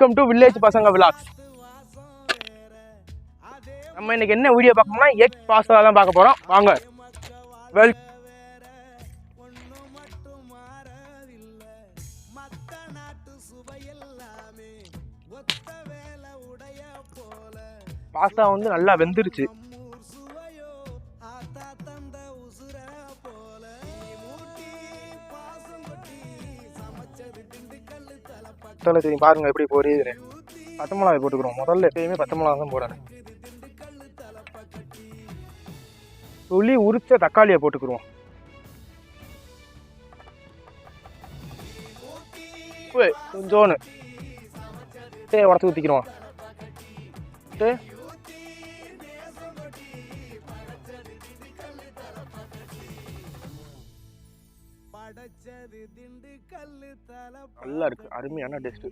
Welcome to village பசங்க vlogs. நம்ம இன்னைக்கு என்ன வீடியோ பார்க்கணும்னா எக் பாஸ்தா தான் பார்க்க போறோம். வாங்க. பாஸ்தா வந்து நல்லா வெந்துருச்சு. தெரியும் பாருங்க எப்படி பொரியுதுன்னு. பச்சை மிளகாய் போட்டுக்கிறோம். முதல்ல எப்பயுமே பச்சை மிளகா தான் போடணும். துளி உரிச்ச தக்காளியை போட்டுக்கிறோம். கொஞ்சோன்னு உடச்சு ஊற்றிக்கிறோம். நல்லா இருக்கு, அருமையான டேஸ்ட்.